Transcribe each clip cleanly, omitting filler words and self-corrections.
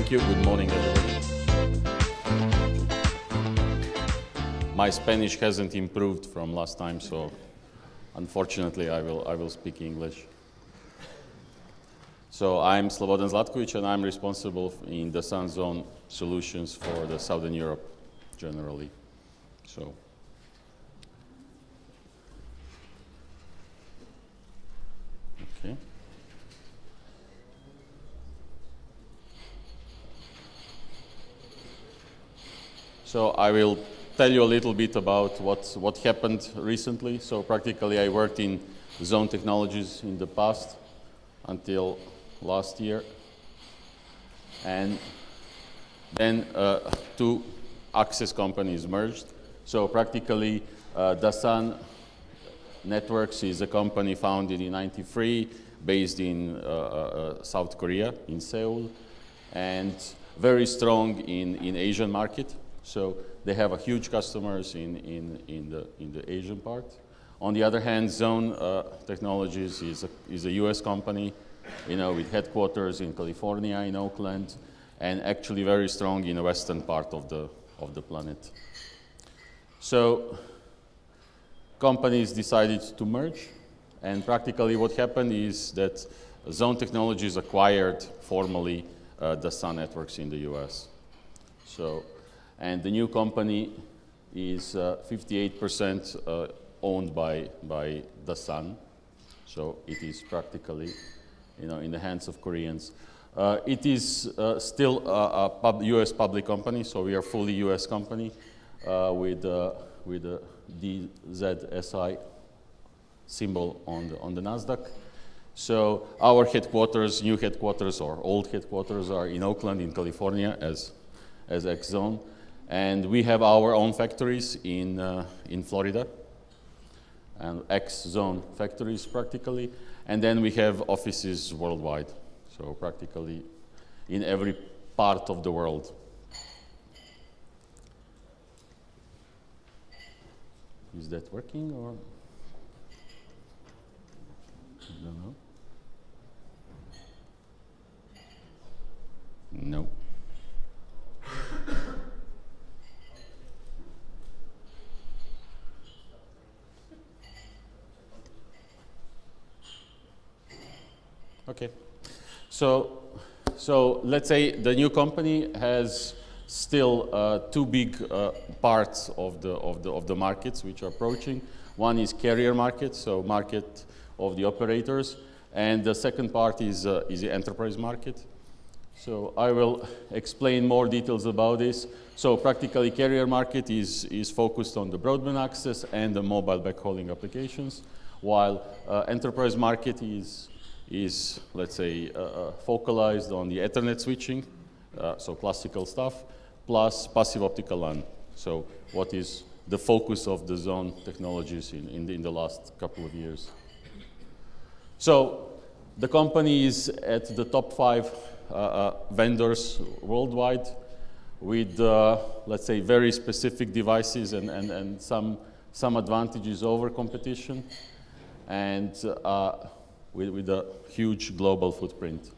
Thank you. Good morning, everybody. My Spanish hasn't improved from last time, so unfortunately I will speak English. So I'm Slobodan Zlatkovic, and I'm responsible in the DASAN zone solutions for the Southern Europe generally. So. Okay. So I will tell you a little bit about what happened recently. So practically I worked in zone technologies in the past until last year. And then two access companies merged. So practically DASAN Networks is a company founded in '93, based in South Korea, in Seoul, and very strong in Asian market. So they have a huge customers in the Asian part. On the other hand, ZHONE Technologies is a US company, with headquarters in California, in Oakland, and actually very strong in the western part of the planet. So companies decided to merge, and practically what happened is that ZHONE Technologies acquired formally DASAN Networks in the US. So, and the new company is 58% owned by DASAN. So it is practically, in the hands of Koreans. It is still a US public company, so we are fully US company with the DZSI symbol on the NASDAQ. So our headquarters, new headquarters or old headquarters are in Oakland, in California, as ex-zone. And we have our own factories in Florida, and ex-zone factories practically. And then we have offices worldwide, so practically in every part of the world. Is that working, or? I don't know. No. Okay. So let's say the new company has still two big parts of the markets which are approaching. One is carrier market, so market of the operators, and the second part is the enterprise market. So I will explain more details about this. So practically carrier market is focused on the broadband access and the mobile backhauling applications, while enterprise market is let's say focalized on the Ethernet switching, so classical stuff, plus passive optical LAN. So what is the focus of the ZHONE Technologies in the last couple of years. So the company is at the top 5 vendors worldwide with, let's say, very specific devices and some advantages over competition, and with a huge global footprint.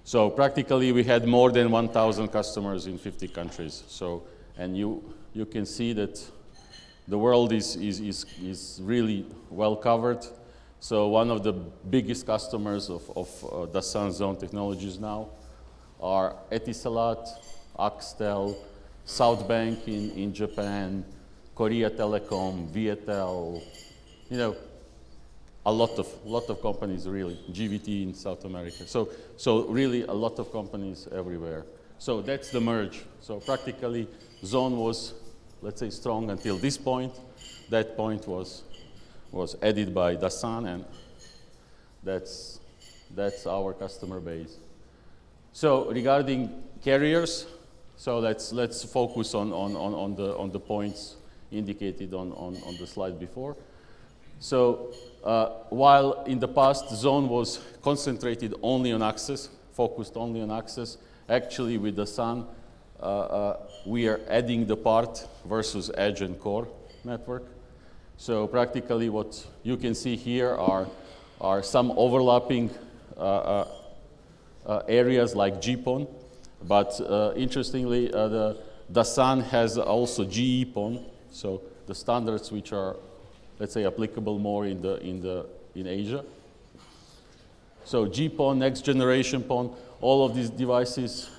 So practically we had more than 1,000 customers in 50 countries. So, and you can see that the world is really well covered. So one of the biggest customers of DASAN ZHONE Technologies now are Etisalat, Axtel, SoftBank in Japan, Korea Telecom, Viettel, a lot of companies, really, GVT in South America. So really a lot of companies everywhere. So that's the merge. So practically ZHONE was, let's say, strong until this point. That point was added by DASAN, and that's our customer base. So regarding carriers, so let's focus on the points indicated on the slide before. So while in the past ZHONE was concentrated only on access, focused only on access, actually with DASAN we are adding the part versus edge and core network. So practically what you can see here are some overlapping areas like GPON. But interestingly, the DASAN has also GPON, so the standards which are, let's say, applicable more in Asia. So GPON, next generation PON, all of these devices,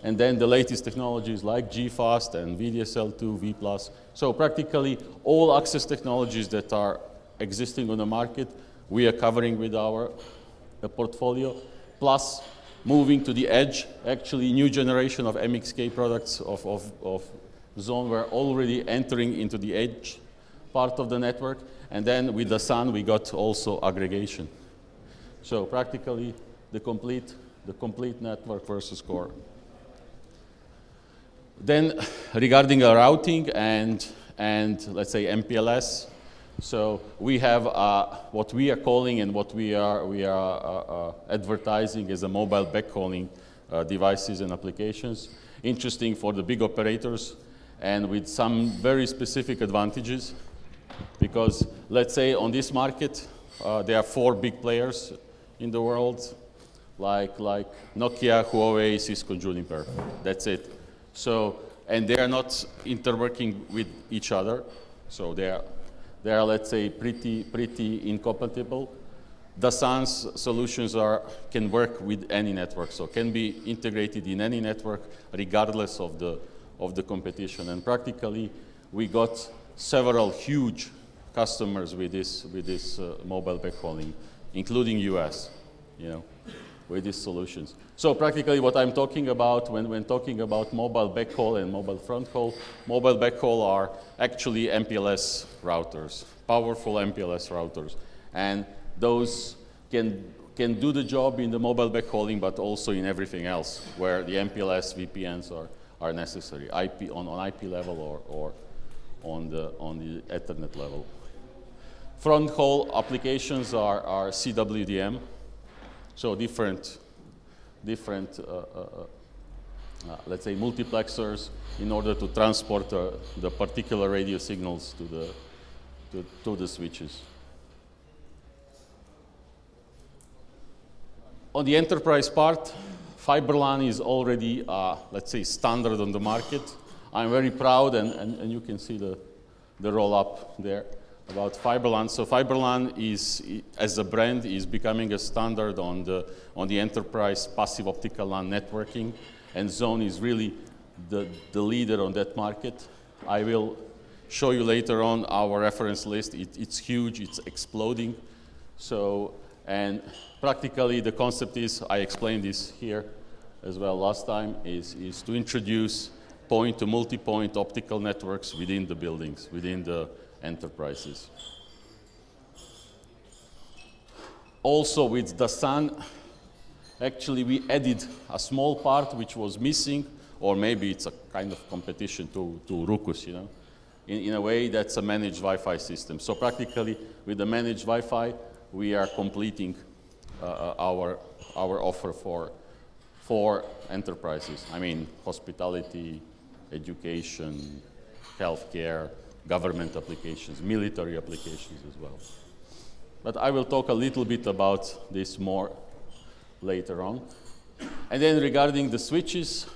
and then the latest technologies like GFast and VDSL2, V+. So practically all access technologies that are existing on the market, we are covering with our portfolio, plus moving to the edge. Actually, new generation of MXK products of ZHONE were already entering into the edge part of the network, and then with the DASAN we got also aggregation. So practically the complete network versus core. Then regarding our routing and let's say MPLS, so we have what we are calling and what we are advertising as a mobile backhauling devices and applications. Interesting for the big operators and with some very specific advantages, because let's say on this market there are 4 big players in the world, like Nokia, Huawei, Cisco, Juniper. That's it. So, and they are not interworking with each other. So they are, let's say, pretty incompatible. DASAN's solutions can work with any network, so can be integrated in any network regardless of the competition. And practically, we got several huge customers with this mobile backhauling, including US, with these solutions. So practically what I'm talking about when talking about mobile backhaul and mobile fronthaul, mobile backhaul are actually MPLS routers, powerful MPLS routers. And those can do the job in the mobile backhauling, but also in everything else where the MPLS VPNs are necessary, on IP level or on the Ethernet level. Fronthaul applications are CWDM, so different let's say multiplexers in order to transport the particular radio signals to the switches. On the enterprise part, FiberLAN is already, let's say, standard on the market. I'm very proud, and you can see the roll-up there about FiberLAN. So FiberLAN is, as a brand, is becoming a standard on the enterprise passive optical LAN networking, and ZHONE is really the leader on that market. I will show you later on our reference list. It's huge, it's exploding. So, and practically the concept is, I explained this here as well last time, is to introduce point to multi-point optical networks within the buildings, within the enterprises. Also with DASAN, actually we added a small part which was missing, or maybe it's a kind of competition to Ruckus, in a way that's a managed Wi-Fi system. So practically with the managed Wi-Fi, we are completing our offer for enterprises. I mean, hospitality, education, healthcare, government applications, military applications as well. But I will talk a little bit about this more later on. And then regarding the switches,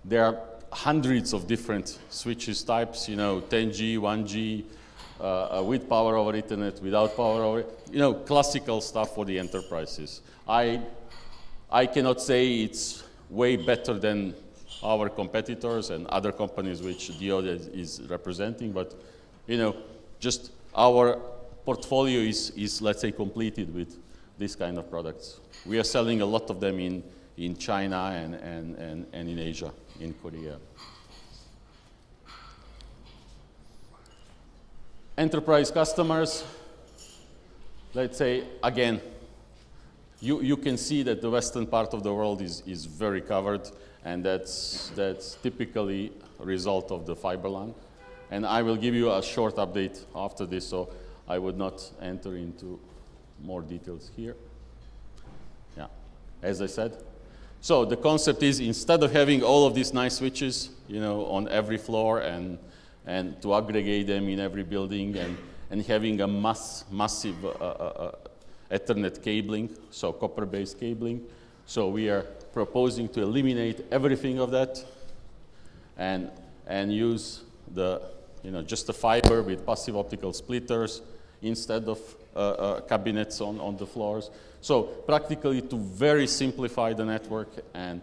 there are hundreds of different switches types, 10G, 1G, with power over Ethernet, without power over, classical stuff for the enterprises. I cannot say it's way better than our competitors and other companies which Diode is representing, but just our portfolio is let's say completed with this kind of products. We are selling a lot of them in China and in Asia, in Korea. Enterprise customers, let's say again, you can see that the western part of the world is very covered, and that's typically a result of the FiberLAN. And I will give you a short update after this, so I would not enter into more details here. Yeah, as I said. So the concept is, instead of having all of these nice switches, on every floor and to aggregate them in every building and having a massive Ethernet cabling, so copper-based cabling. So we are proposing to eliminate everything of that and use the, just the fiber with passive optical splitters instead of cabinets on the floors. So practically to very simplify the network, and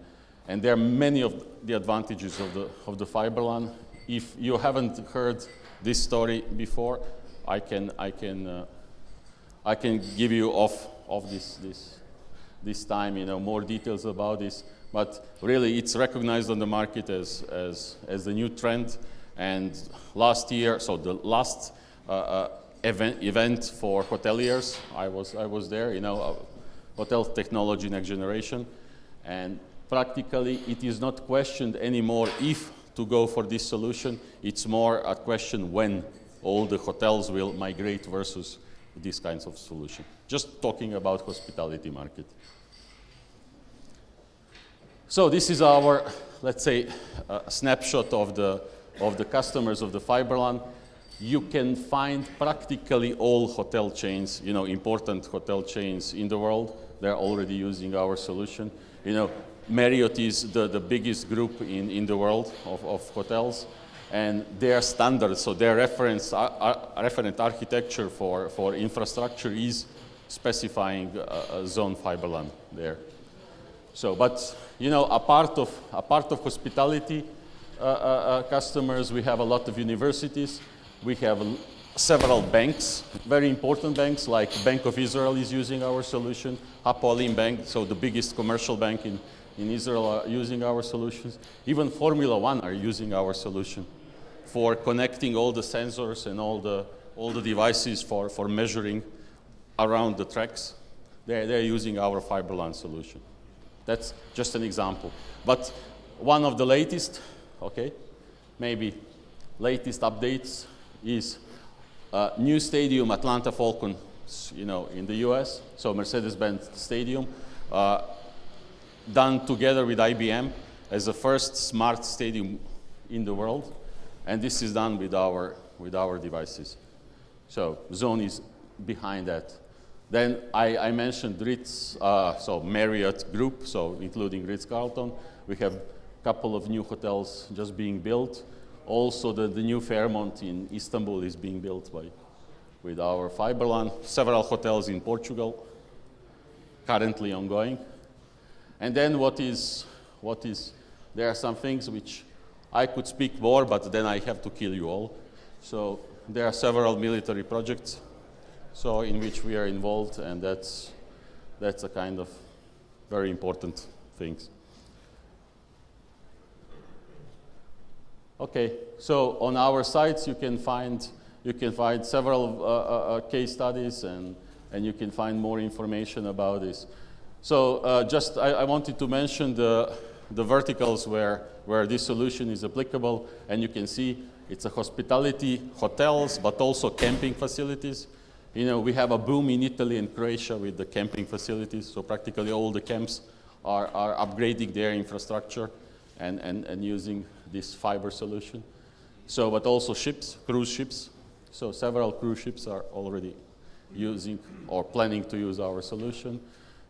there are many of the advantages of the fiber LAN. If you haven't heard this story before, I can give you off this time, more details about this. But really, it's recognized on the market as the new trend. And last year, so the last event for hoteliers, I was there, hotel technology next generation, and practically it is not questioned anymore if to go for this solution. It's more a question when all the hotels will migrate versus these kinds of solution. Just talking about hospitality market. So this is our, let's say, snapshot of the customers of the fiber LAN. You can find practically all hotel chains, important hotel chains in the world. They're already using our solution. Marriott is the biggest group in the world of hotels, and their standards, so their reference architecture for infrastructure is specifying a ZHONE fiber LAN there. So, but a part of hospitality customers, we have a lot of universities. We have several banks, very important banks, like Bank of Israel is using our solution. Hapoalim Bank, so the biggest commercial bank in Israel, are using our solutions. Even Formula One are using our solution for connecting all the sensors and all the devices for measuring around the tracks. They're using our fiber LAN solution. That's just an example. But one of the latest, maybe latest updates is new stadium, Atlanta Falcons, in the US. So Mercedes-Benz Stadium, done together with IBM as the first smart stadium in the world. And this is done with our devices. So ZHONE is behind that. Then I mentioned Ritz, so Marriott Group, so including Ritz-Carlton. We have a couple of new hotels just being built. Also, the new Fairmont in Istanbul is being built with our fiber LAN. Several hotels in Portugal, currently ongoing. And then there are some things which I could speak more, but then I have to kill you all. So there are several military projects, so in which we are involved, and that's a kind of very important things. Okay, so on our sites you can find several case studies, and you can find more information about this. So I wanted to mention the verticals where this solution is applicable, and you can see it's a hospitality, hotels, but also camping facilities. We have a boom in Italy and Croatia with the camping facilities, so practically all the camps are upgrading their infrastructure and using this fiber solution. So, but also ships, cruise ships. So several cruise ships are already using or planning to use our solution.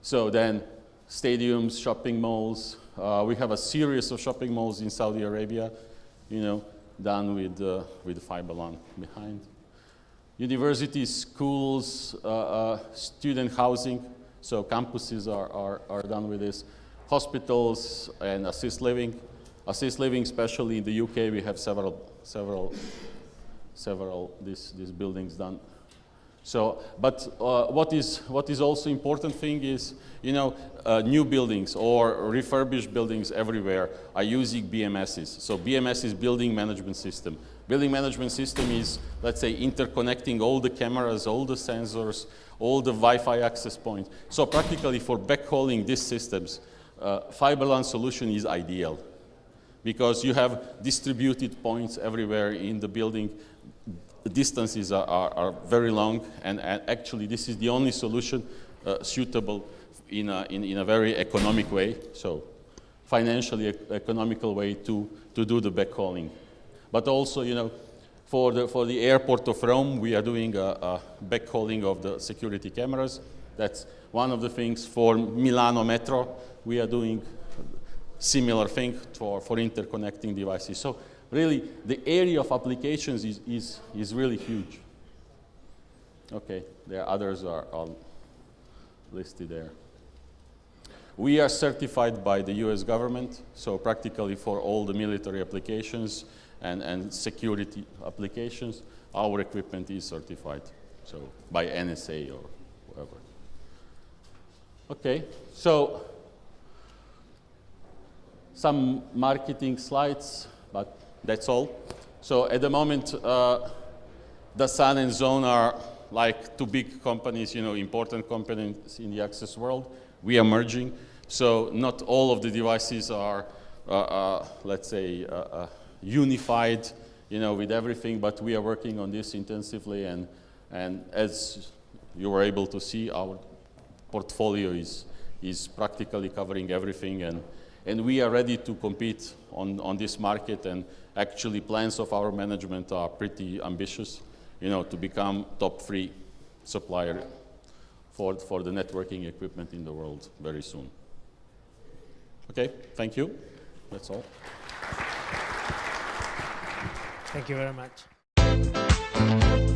So then stadiums, shopping malls. We have a series of shopping malls in Saudi Arabia, done with fiber LAN behind. Universities, schools, student housing. So campuses are done with this. Hospitals and assist living. Assist living, especially in the UK, we have several these buildings done. So, but what is also important thing is, new buildings or refurbished buildings everywhere are using BMSs. So BMS is building management system. Building management system is, let's say, interconnecting all the cameras, all the sensors, all the Wi-Fi access points. So practically for backhauling these systems, fiber LAN solution is ideal, because you have distributed points everywhere in the building. The distances are very long, and actually this is the only solution suitable in a very economic way, so financially economical way to do the backhauling. But also, for the airport of Rome, we are doing a backhauling of the security cameras. That's one of the things. For Milano Metro, we are doing similar thing for interconnecting devices. So really, the area of applications is really huge. Okay, there are others are listed there. We are certified by the US government, so practically for all the military applications and security applications, our equipment is certified, so by NSA or whoever. Okay, so some marketing slides, but that's all. So at the moment, DASAN and ZHONE are like two big companies, you know, important companies in the access world. We are merging, so not all of the devices are, let's say, unified, you know, with everything, but we are working on this intensively, and as you were able to see, our portfolio is practically covering everything, and we are ready to compete on this market, and actually plans of our management are pretty ambitious, you know, to become top 3 supplier for the networking equipment in the world very soon. Okay, thank you. That's all. Thank you very much.